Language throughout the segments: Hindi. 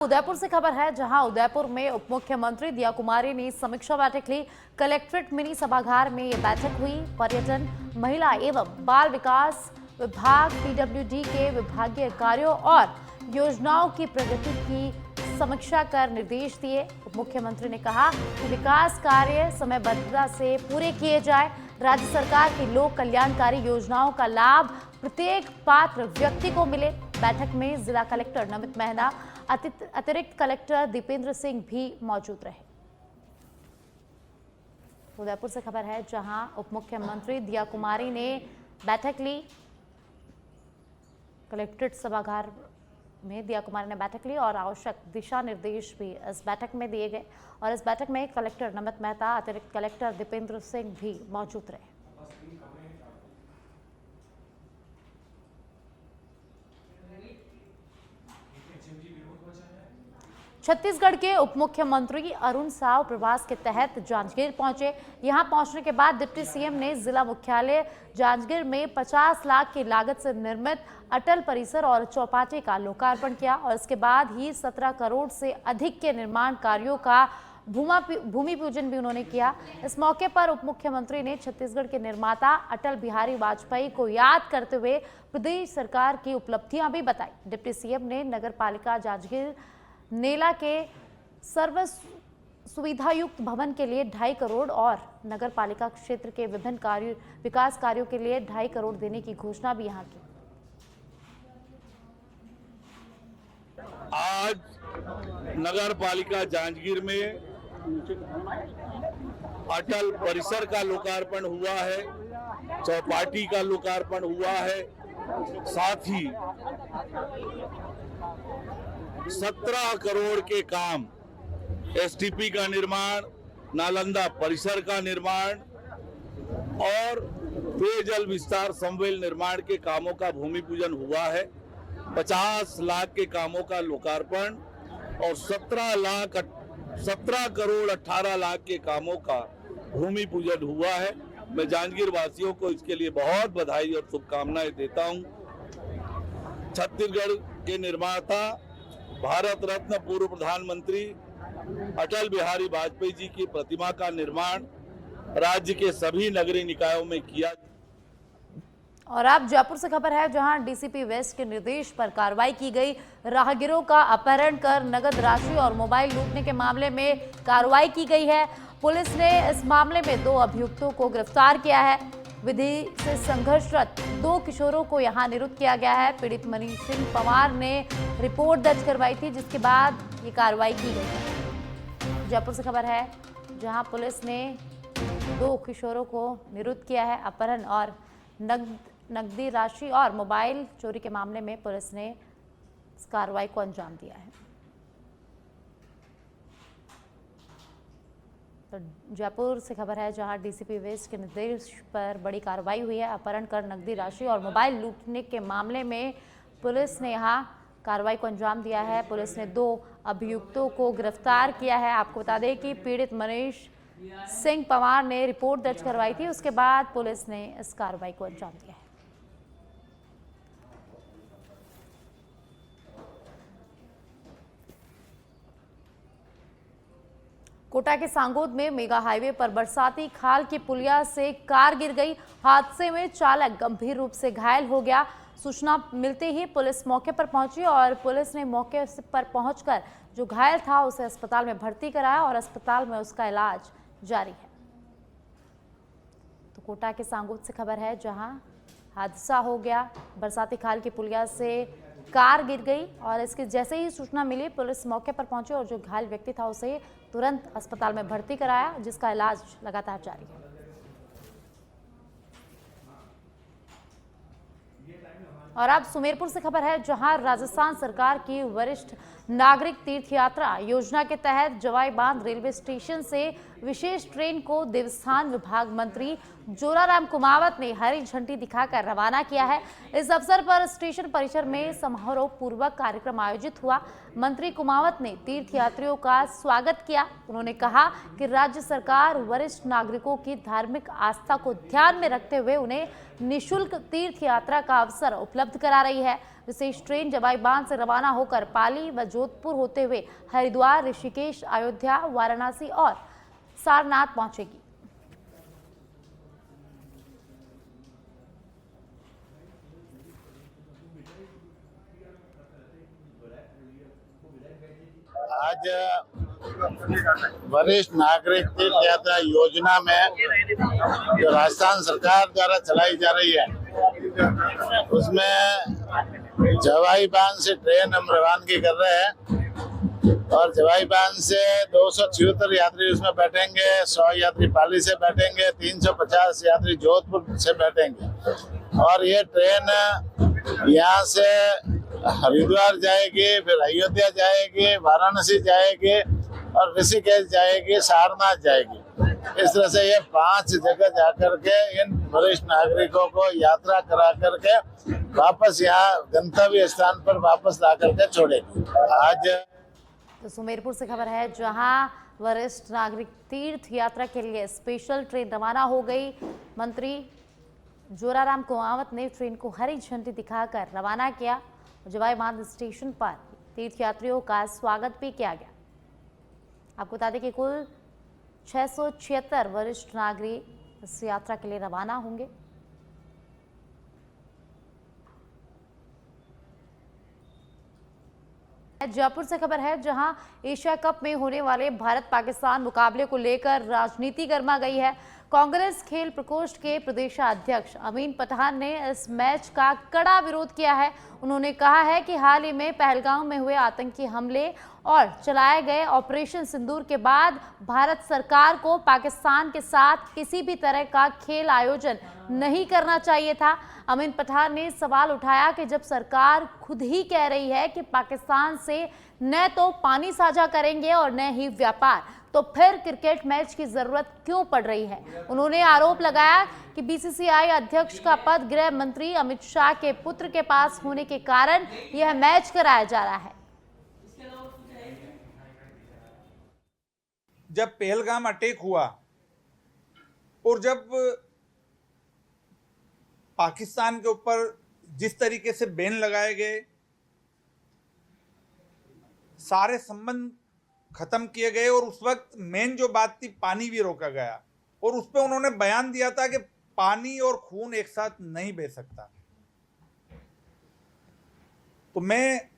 उदयपुर से खबर है, जहां उदयपुर में उप मुख्यमंत्री दिया कुमारी ने समीक्षा बैठक ली। कलेक्ट्रेट मिनी सभागार में ये बैठक हुई। पर्यटन, महिला एवं बाल विकास विभाग पीडब्ल्यूडी के विभागीय कार्यों और योजनाओं की प्रगति की समीक्षा कर निर्देश दिए। उप मुख्यमंत्री ने कहा कि विकास कार्य समयबद्धता से पूरे किए जाए। राज्य सरकार की लोक कल्याणकारी योजनाओं का लाभ प्रत्येक पात्र व्यक्ति को मिले। बैठक में जिला कलेक्टर नमित महना, अतिरिक्त कलेक्टर दीपेंद्र सिंह भी मौजूद रहे। उदयपुर से खबर है, जहां उप मुख्यमंत्री दिया कुमारी ने बैठक ली। कलेक्ट्रेट सभागार में दिया कुमारी ने बैठक ली और आवश्यक दिशा निर्देश भी इस बैठक में दिए गए। और इस बैठक में कलेक्टर नमित मेहता, अतिरिक्त कलेक्टर दीपेंद्र सिंह भी मौजूद रहे। छत्तीसगढ़ के उप मुख्यमंत्री अरुण साव प्रवास के तहत जांजगीर पहुंचे। यहां पहुंचने के बाद डिप्टी सीएम ने जिला मुख्यालय जांजगीर में 50 लाख की लागत से निर्मित अटल परिसर और चौपाटी का लोकार्पण किया और इसके बाद ही 17 करोड़ से अधिक के निर्माण कार्यों का भूमि पूजन भी उन्होंने किया। इस मौके पर उप मुख्यमंत्री ने छत्तीसगढ़ के निर्माता अटल बिहारी वाजपेयी को याद करते हुए प्रदेश सरकार की उपलब्धियां भी बताई। डिप्टी सीएम ने नगर पालिका जांजगीर नेला के सर्व सुविधायुक्त भवन के लिए 2.5 करोड़ और नगर पालिका क्षेत्र के विभिन्न विकास कार्यों के लिए 2.5 करोड़ देने की घोषणा भी यहां की। आज नगर पालिका जांजगीर में अटल परिसर का लोकार्पण हुआ है, चौपाटी का लोकार्पण हुआ है, साथ ही 17 करोड़ के काम, एसटीपी का निर्माण, नालंदा परिसर का निर्माण और पेयजल विस्तार संवेल निर्माण के कामों का भूमि पूजन हुआ है। 50 लाख के कामों का लोकार्पण और 17 करोड़ 18 लाख के कामों का भूमि पूजन हुआ है। मैं जांजगीर वासियों को इसके लिए बहुत बधाई और शुभकामनाएं देता हूं। छत्तीसगढ़ के निर्माता भारत रत्न पूर्व प्रधानमंत्री अटल बिहारी वाजपेयी जी की प्रतिमा का निर्माण राज्य के सभी नगरीय निकायों में किया। और अब जयपुर से खबर है, जहां डीसीपी वेस्ट के निर्देश पर कार्रवाई की गई। राहगीरों का अपहरण कर नगद राशि और मोबाइल लूटने के मामले में कार्रवाई की गई है। पुलिस ने इस मामले में 2 अभियुक्तों को गिरफ्तार किया है। विधि से संघर्षरत 2 किशोरों को यहां निरुद्ध किया गया है। पीड़ित मनीष सिंह पवार ने रिपोर्ट दर्ज करवाई थी, जिसके बाद ये कार्रवाई की गई है। जयपुर से खबर है, जहां पुलिस ने 2 किशोरों को निरुद्ध किया है। अपहरण और नकदी राशि और मोबाइल चोरी के मामले में पुलिस ने इस कार्रवाई को अंजाम दिया है। तो जयपुर से खबर है, जहां डीसीपी वेस्ट के निर्देश पर बड़ी कार्रवाई हुई है। अपहरण कर नकदी राशि और मोबाइल लूटने के मामले में पुलिस ने यहां कार्रवाई को अंजाम दिया है। पुलिस ने 2 अभियुक्तों को गिरफ्तार किया है। आपको बता दें कि पीड़ित मनीष सिंह पवार ने रिपोर्ट दर्ज करवाई थी, उसके बाद पुलिस ने इस कार्रवाई को अंजाम दिया है। कोटा के सांगोद में मेगा हाईवे पर बरसाती खाल की पुलिया से कार गिर गई। हादसे में चालक गंभीर रूप से घायल हो गया। सूचना मिलते ही पुलिस मौके पर पहुंची और पुलिस ने मौके पर पहुंचकर जो घायल था उसे अस्पताल में भर्ती कराया और अस्पताल में उसका इलाज जारी है। तो कोटा के सांगोद से खबर है, जहां हादसा हो गया। बरसाती खाल की पुलिया से कार गिर गई और इसके जैसे ही सूचना मिली, पुलिस मौके पर पहुंची और जो घायल व्यक्ति था उसे तुरंत अस्पताल में भर्ती कराया, जिसका इलाज लगातार जारी है। और अब सुमेरपुर से खबर है, जहां राजस्थान सरकार की वरिष्ठ नागरिक तीर्थ यात्रा योजना के तहत जवाई बांध रेलवे स्टेशन से विशेष ट्रेन को देवस्थान विभाग मंत्री जोराराम कुमावत ने हरी झंडी दिखाकर रवाना किया है। इस अवसर पर स्टेशन परिसर में समारोह पूर्वक कार्यक्रम आयोजित हुआ। मंत्री कुमावत ने तीर्थ यात्रियों का स्वागत किया। उन्होंने कहा कि राज्य सरकार वरिष्ठ नागरिकों की धार्मिक आस्था को ध्यान में रखते हुए उन्हें निःशुल्क तीर्थ यात्रा का अवसर उपलब्ध करा रही है। विशेष ट्रेन जवाई बांध से रवाना होकर पाली व जोधपुर होते हुए हरिद्वार, ऋषिकेश, अयोध्या, वाराणसी और सारनाथ पहुंचेगी। आज वरिष्ठ नागरिक तीर्थ यात्रा योजना में जो राजस्थान सरकार द्वारा चलाई जा रही है, उसमें जवाई बांध से ट्रेन हम रवानगी कर रहे हैं और जवाई बांध से 276 यात्री उसमें बैठेंगे, 100 यात्री पाली से बैठेंगे, 350 यात्री जोधपुर से बैठेंगे और ये ट्रेन यहाँ से हरिद्वार जाएगी, फिर अयोध्या जाएगी, वाराणसी जाएगी और ऋषिकेश जाएगी, सारनाथ जाएगी। इस तरह से ये 5 जगह जाकर के इन वरिष्ठ नागरिकों को यात्रा करा करके वापस यहाँ गंतव्य स्थान पर वापस ला करके छोड़ेगी। आज तो सुमेरपुर से खबर है, जहां वरिष्ठ नागरिक तीर्थ यात्रा के लिए स्पेशल ट्रेन रवाना हो गई। मंत्री जोराराम कुमावत ने ट्रेन को हरी झंडी दिखाकर रवाना किया। जवाई बांध स्टेशन पर तीर्थयात्रियों का स्वागत भी किया गया। आपको बता दें कि कुल 676 वरिष्ठ नागरिक इस यात्रा के लिए रवाना होंगे। जयपुर से खबर है, जहां एशिया कप में होने वाले भारत पाकिस्तान मुकाबले को लेकर राजनीति गर्मा गई है। कांग्रेस खेल प्रकोष्ठ के प्रदेशाध्यक्ष अमीन पठान ने इस मैच का कड़ा विरोध किया है। उन्होंने कहा है कि हाल ही में पहलगाम में हुए आतंकी हमले और चलाए गए ऑपरेशन सिंदूर के बाद भारत सरकार को पाकिस्तान के साथ किसी भी तरह का खेल आयोजन नहीं करना चाहिए था। अमीन पठान ने सवाल उठाया कि जब सरकार खुद ही कह रही है कि पाकिस्तान से न तो पानी साझा करेंगे और न ही व्यापार, तो फिर क्रिकेट मैच की जरूरत क्यों पड़ रही है। उन्होंने आरोप लगाया कि बीसीसीआई अध्यक्ष का पद गृह मंत्री अमित शाह के पुत्र के पास होने के कारण यह मैच कराया जा रहा है। जब पहलगाम अटैक हुआ और जब पाकिस्तान के ऊपर जिस तरीके से बैन लगाए गए, सारे संबंध खत्म किए गए और उस वक्त मेन जो बात थी, पानी भी रोका गया और उस पर उन्होंने बयान दिया था कि पानी और खून एक साथ नहीं बह सकता। तो मैं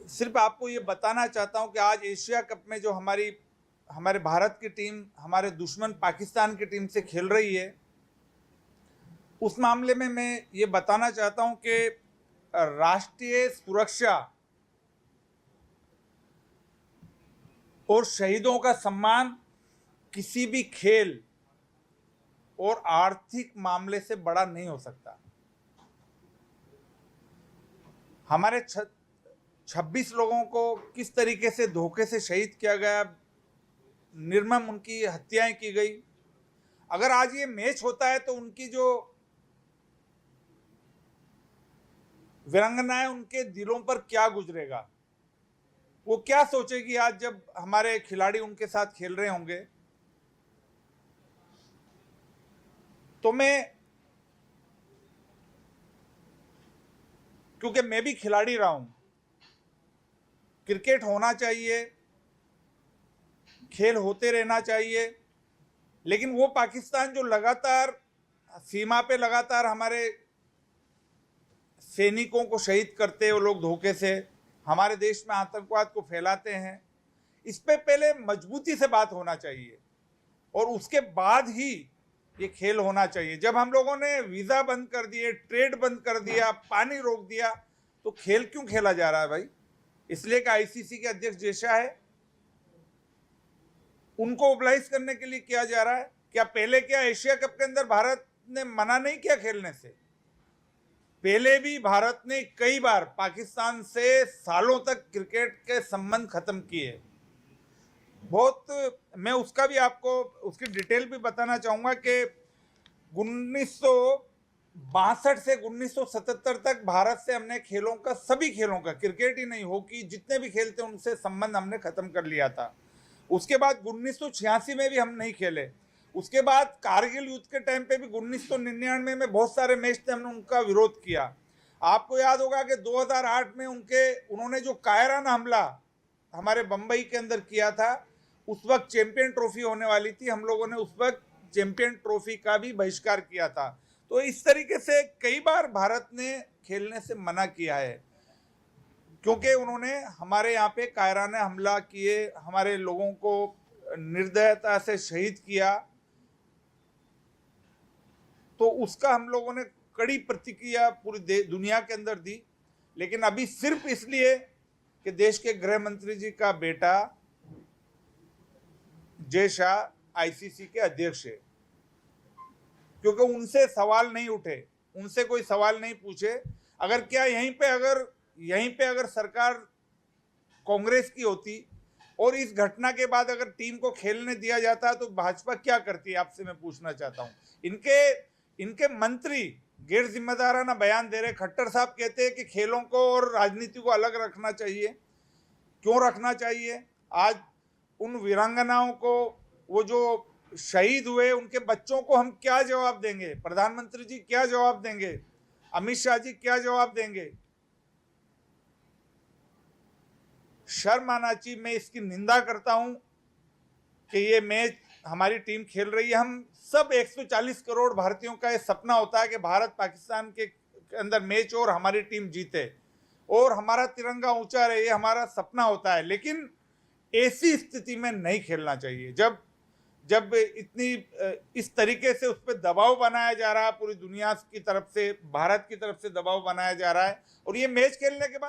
सिर्फ आपको ये बताना चाहता हूं कि आज एशिया कप में जो हमारे भारत की टीम हमारे दुश्मन पाकिस्तान की टीम से खेल रही है, उस मामले में मैं ये बताना चाहता हूं कि राष्ट्रीय सुरक्षा और शहीदों का सम्मान किसी भी खेल और आर्थिक मामले से बड़ा नहीं हो सकता। हमारे 26 लोगों को किस तरीके से धोखे से शहीद किया गया, निर्मम उनकी हत्याएं की गई। अगर आज ये मैच होता है तो उनकी जो वीरांगनाएं, उनके दिलों पर क्या गुजरेगा, वो क्या सोचेगी आज जब हमारे खिलाड़ी उनके साथ खेल रहे होंगे। तो क्योंकि मैं भी खिलाड़ी रहा हूं, क्रिकेट होना चाहिए, खेल होते रहना चाहिए, लेकिन वो पाकिस्तान जो लगातार सीमा पे लगातार हमारे सैनिकों को शहीद करते हैं, वो लोग धोखे से हमारे देश में आतंकवाद को फैलाते हैं, इस पे पहले मजबूती से बात होना चाहिए और उसके बाद ही ये खेल होना चाहिए। जब हम लोगों ने वीज़ा बंद कर दिए, ट्रेड बंद कर दिया, पानी रोक दिया, तो खेल क्यों खेला जा रहा है भाई? इसलिए कि आईसीसी के अध्यक्ष जैसा है, उनको ओबलाइज करने के लिए किया जा रहा है। क्या पहले क्या एशिया कप के अंदर भारत ने मना नहीं किया खेलने से? पहले भी भारत ने कई बार पाकिस्तान से सालों तक क्रिकेट के संबंध खत्म किए। मैं उसका भी आपको उसकी डिटेल भी बताना चाहूँगा कि 1962 से 1977 तक भारत से हमने खेलों का, सभी खेलों का, क्रिकेट ही नहीं, हॉकी, जितने भी खेल थे उनसे संबंध हमने ख़त्म कर लिया था। उसके बाद 1986 में भी हम नहीं खेले। उसके बाद कारगिल युद्ध के टाइम पे भी 1999 में बहुत सारे मैच थे, हमने उनका विरोध किया। आपको याद होगा कि 2008 में उन्होंने जो कायराना हमला हमारे बंबई के अंदर किया था, उस वक्त चैंपियन ट्रॉफी होने वाली थी, हम लोगों ने उस वक्त चैंपियन ट्रॉफी का भी बहिष्कार किया था। तो इस तरीके से कई बार भारत ने खेलने से मना किया है, क्योंकि उन्होंने हमारे यहाँ पे कायराना हमला किए, हमारे लोगों को निर्दयता से शहीद किया। तो उसका हम लोगों ने कड़ी प्रतिक्रिया पूरी दुनिया के अंदर दी। लेकिन अभी सिर्फ इसलिए कि देश के गृह मंत्री जी का बेटा जय शाह आईसीसी के अध्यक्ष है, क्योंकि उनसे सवाल नहीं उठे, उनसे कोई सवाल नहीं पूछे। अगर क्या यहीं पे अगर सरकार कांग्रेस की होती और इस घटना के बाद अगर टीम को खेलने दिया जाता तो भाजपा क्या करती, आपसे मैं पूछना चाहता हूं। इनके मंत्री गैर जिम्मेदाराना बयान दे रहे। खट्टर साहब कहते हैं कि खेलों को और राजनीति को अलग रखना चाहिए। क्यों रखना चाहिए? आज उन वीरांगनाओं को, वो जो शहीद हुए, उनके बच्चों को हम क्या जवाब देंगे? प्रधानमंत्री जी क्या जवाब देंगे? अमित शाह जी क्या जवाब देंगे? शर्म आना चाहिए। मैं इसकी निंदा करता हूं कि ये मैच हमारी टीम खेल रही है। हम सब 140 करोड़ भारतीयों का ये सपना होता है कि भारत पाकिस्तान के अंदर मैच और हमारी टीम जीते और हमारा तिरंगा ऊंचा रहे, ये हमारा सपना होता है। लेकिन ऐसी स्थिति में नहीं खेलना चाहिए जब इतनी इस तरीके से उस पर दबाव बनाया जा रहा है, पूरी दुनिया की तरफ से, भारत की तरफ से दबाव बनाया जा रहा है। और ये मैच खेलने के बाद